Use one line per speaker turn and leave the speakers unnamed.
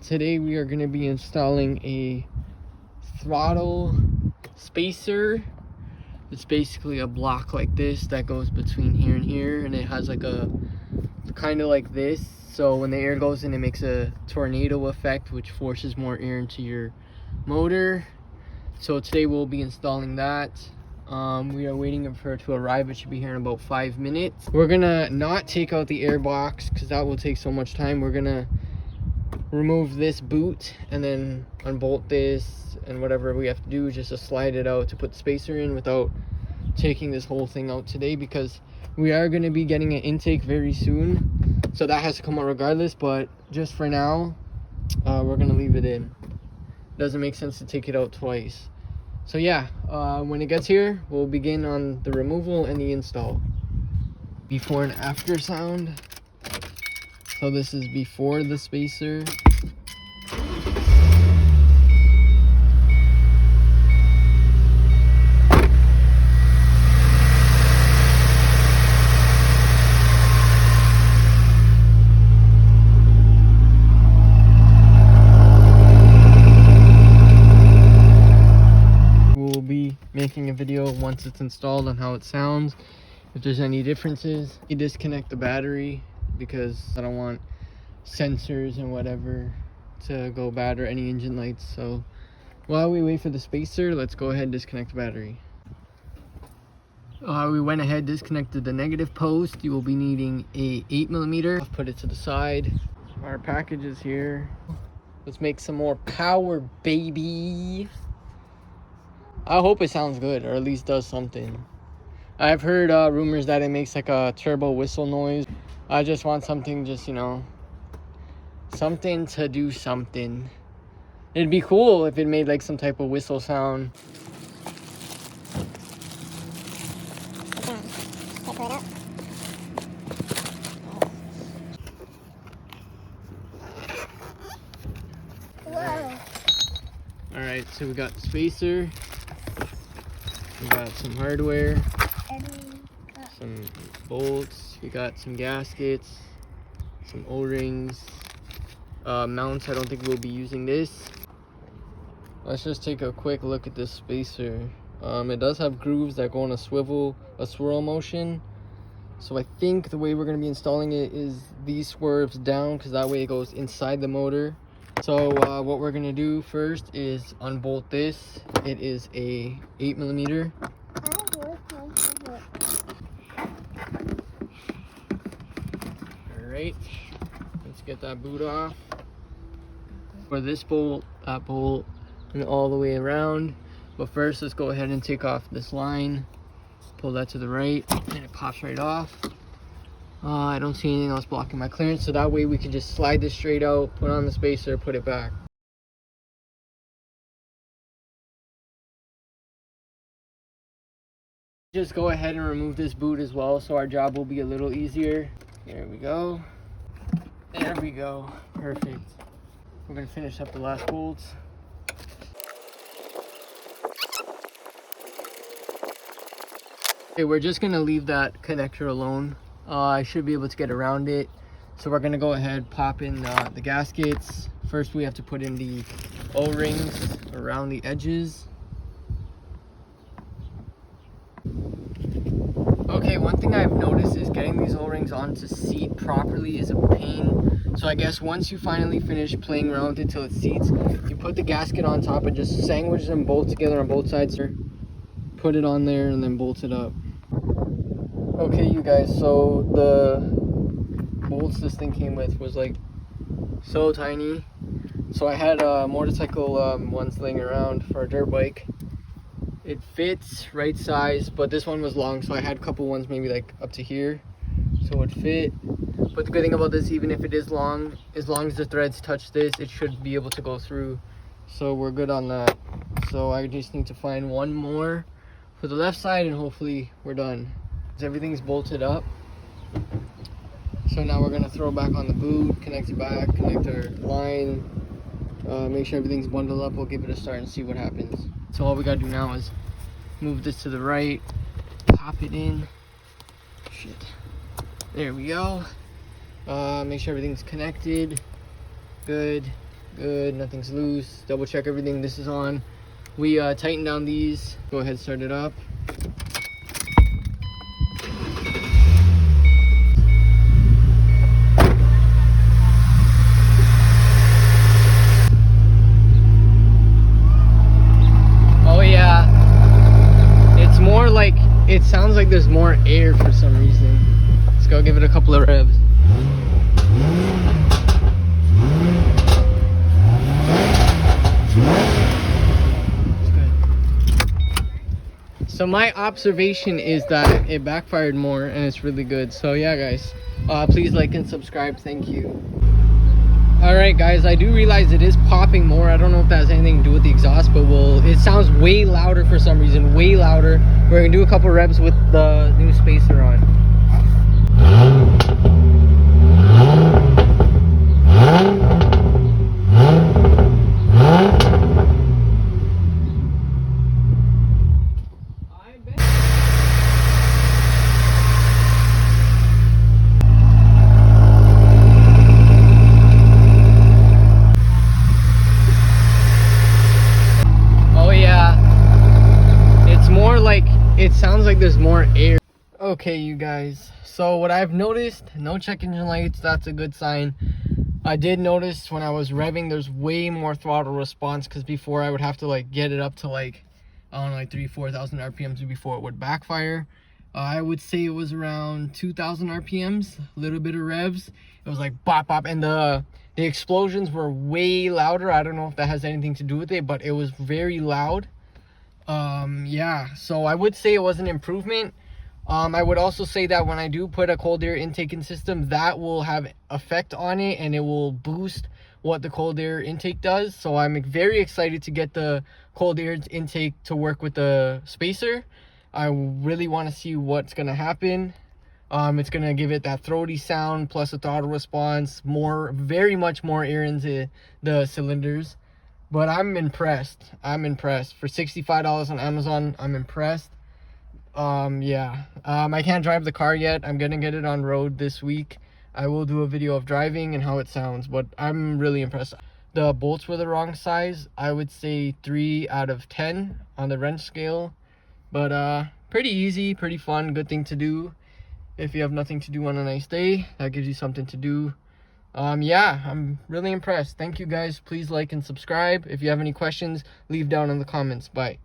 Today we are going to be installing a throttle spacer. It's basically a block like this that goes between here and here, and it has like a kind of like this, so when the air goes in it makes a tornado effect which forces more air into your motor. So today we'll be installing that. We are waiting for it to arrive. It should be here in about 5 minutes. We're gonna not take out the air box because that will take so much time. We're gonna remove this boot and then unbolt this and whatever we have to do just to slide it out to put the spacer in without taking this whole thing out today, because we are going to be getting an intake very soon, so that has to come out regardless. But just for now, we're going to leave it in. Doesn't make sense to take it out twice. So yeah, when it gets here we'll begin on the removal and the install. Before and after sound. So this is before the spacer. We'll be making a video once it's installed on how it sounds. If there's any differences, you disconnect the battery because I don't want sensors and whatever to go bad or any engine lights. So while we wait for the spacer, let's go ahead and disconnect the battery. We went ahead, disconnected the negative post. You will be needing a 8mm. Put it to the side. Our package is here. Let's make some more power, baby. I hope it sounds good, or at least does something. I've heard rumors that it makes like a turbo whistle noise. I just want something, just, you know, something to do something. It'd be cool if it made like some type of whistle sound. Alright, so we got the spacer. We got some hardware. Some bolts. We got some gaskets, some O-rings, mounts. I don't think we'll be using this. Let's just take a quick look at this spacer. It does have grooves that go on a swirl motion. So I think the way we're going to be installing it is these swerves down, because that way it goes inside the motor. So what we're going to do first is unbolt this. It is a 8mm. Alright, let's get that boot off. For this bolt, that bolt, and all the way around. But first, let's go ahead and take off this line. Pull that to the right, and it pops right off. I don't see anything else blocking my clearance, so that way we can just slide this straight out, put on the spacer, put it back. Just go ahead and remove this boot as well, so our job will be a little easier. There we go. There we go. Perfect. We're going to finish up the last bolts. Okay, we're just going to leave that connector alone. I should be able to get around it. So we're going to go ahead, pop in the gaskets. First we have to put in the O-rings around the edges. Okay, one thing I've noticed is getting these O-rings onto seat properly is a pain. So I guess once you finally finish playing around with it till it seats, you put the gasket on top and just sandwich them both together on both sides. Put it on there and then bolt it up. Okay, you guys, so the bolts this thing came with was like so tiny. So I had motorcycle ones laying around for a dirt bike. It fits right size, but this one was long, so I had a couple ones maybe like up to here, so it would fit. But the good thing about this, even if it is long, as long as the threads touch this, it should be able to go through. So we're good on that. So I just need to find one more for the left side and hopefully we're done. Everything's bolted up. So now we're gonna throw back on the boot, connect it back, connect our line, make sure everything's bundled up. We'll give it a start and see what happens. So all we gotta do now is move this to the right, pop it in. Shit. There we go. Make sure everything's connected. Good. good, nothing's loose. Double check everything, this is on. We tightened down these. Go ahead, start it up. Oh yeah, it's more like, it sounds like there's more air for some reason. Let's go give it a couple of revs. So my observation is that it backfired more and it's really good. So yeah guys, please like and subscribe, thank you. Alright guys, I do realize it is popping more. I don't know if that has anything to do with the exhaust, but it sounds way louder for some reason, way louder. We're gonna do a couple revs with the new spacer on. It sounds like there's more air. Okay you guys, so what I've noticed, no check engine lights, that's a good sign. I did notice when I was revving there's way more throttle response, because before I would have to like get it up to like, I don't know, like 3,000-4,000 RPMs before it would backfire. I would say it was around 2,000 RPMs, a little bit of revs. It was like bop bop, and the explosions were way louder. I don't know if that has anything to do with it, but it was very loud. Yeah, so I would say it was an improvement. I would also say that when I do put a cold air intake in system, that will have effect on it and it will boost what the cold air intake does. So I'm very excited to get the cold air intake to work with the spacer. I really want to see what's going to happen. It's going to give it that throaty sound plus a throttle response, very much more air into the cylinders. But I'm impressed. For $65 on Amazon, I'm impressed. Yeah. I can't drive the car yet. I'm gonna get it on road this week. I will do a video of driving and how it sounds, but I'm really impressed. The bolts were the wrong size. I would say 3 out of 10 on the wrench scale. But pretty easy, pretty fun, good thing to do. If you have nothing to do on a nice day, that gives you something to do. Yeah, I'm really impressed. Thank you guys. Please like and subscribe. If you have any questions, leave down in the comments. Bye.